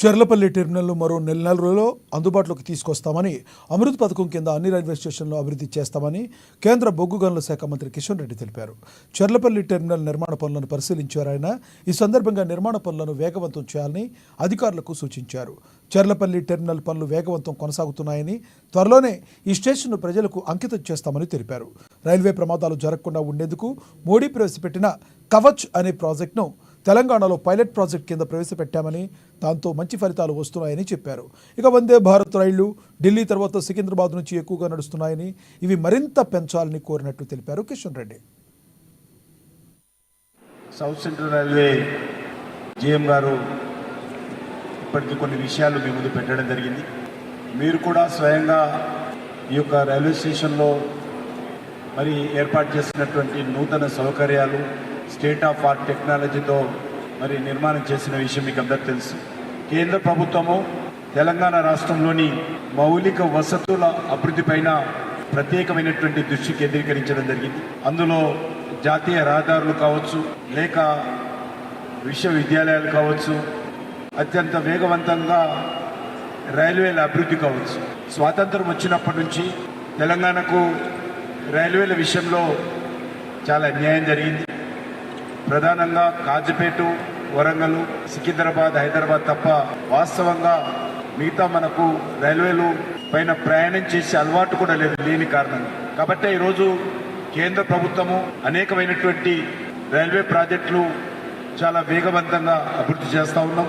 చెర్లపల్లి టెర్మినల్ను మరో నెల రోజుల్లో అందుబాటులోకి తీసుకొస్తామని, అమృత్ పథకం కింద అన్ని రైల్వే స్టేషన్లు అభివృద్ధి చేస్తామని కేంద్ర బొగ్గు గనుల శాఖ మంత్రి కిషన్ రెడ్డి తెలిపారు. చెర్లపల్లి టెర్మినల్ నిర్మాణ పనులను పరిశీలించారు ఆయన. ఈ సందర్భంగా నిర్మాణ పనులను వేగవంతం చేయాలని అధికారులకు సూచించారు. చెర్లపల్లి టెర్మినల్ పనులు వేగవంతం కొనసాగుతున్నాయని, త్వరలోనే ఈ స్టేషన్ను ప్రజలకు అంకితం చేస్తామని తెలిపారు. రైల్వే ప్రమాదాలు జరగకుండా ఉండేందుకు మోడీ ప్రవేశపెట్టిన కవచ్ అనే ప్రాజెక్టును తెలంగాణలో పైలట్ ప్రాజెక్ట్ కింద ప్రవేశపెట్టామని, దాంతో మంచి ఫలితాలు వస్తున్నాయని చెప్పారు. ఇక వందే భారత్ రైళ్లు ఢిల్లీ తర్వాత సికింద్రాబాద్ నుంచి ఎక్కువగా నడుస్తున్నాయని, ఇవి మరింత పెంచాలని కోరినట్టు తెలిపారు Kishan Reddy. South central railway GM గారు ఇప్పటికీ కొన్ని విషయాలు మీ ముందు పెట్టడం జరిగింది. మీరు కూడా స్వయంగా ఈ యొక్క రైల్వే స్టేషన్లో మరి ఏర్పాటు చేసినటువంటి నూతన సౌకర్యాలు, స్టేట్ ఆఫ్ ఆర్ట్ టెక్నాలజీతో మరి నిర్మాణం చేసిన విషయం మీకు అందరికీ తెలుసు. కేంద్ర ప్రభుత్వము తెలంగాణ రాష్ట్రంలోని మౌలిక వసతుల అభివృద్ధి పైన ప్రత్యేకమైనటువంటి దృష్టి కేంద్రీకరించడం జరిగింది. అందులో జాతీయ రహదారులు కావచ్చు, లేక విశ్వవిద్యాలయాలు కావచ్చు, అత్యంత వేగవంతంగా రైల్వేల అభివృద్ధి కావచ్చు. స్వాతంత్రం వచ్చినప్పటి నుంచి తెలంగాణకు రైల్వేల విషయంలో చాలా అన్యాయం జరిగింది. ప్రధానంగా కాజపేట, వరంగల్, సికింద్రాబాద్, హైదరాబాద్ తప్ప వాస్తవంగా మిగతా మనకు రైల్వేలు పైన ప్రయాణం చేసే అలవాటు కూడా లేని కారణంగా. కాబట్టి ఈరోజు కేంద్ర ప్రభుత్వము అనేకమైనటువంటి రైల్వే ప్రాజెక్టులు చాలా వేగవంతంగా అభివృద్ధి చేస్తూ ఉన్నాం.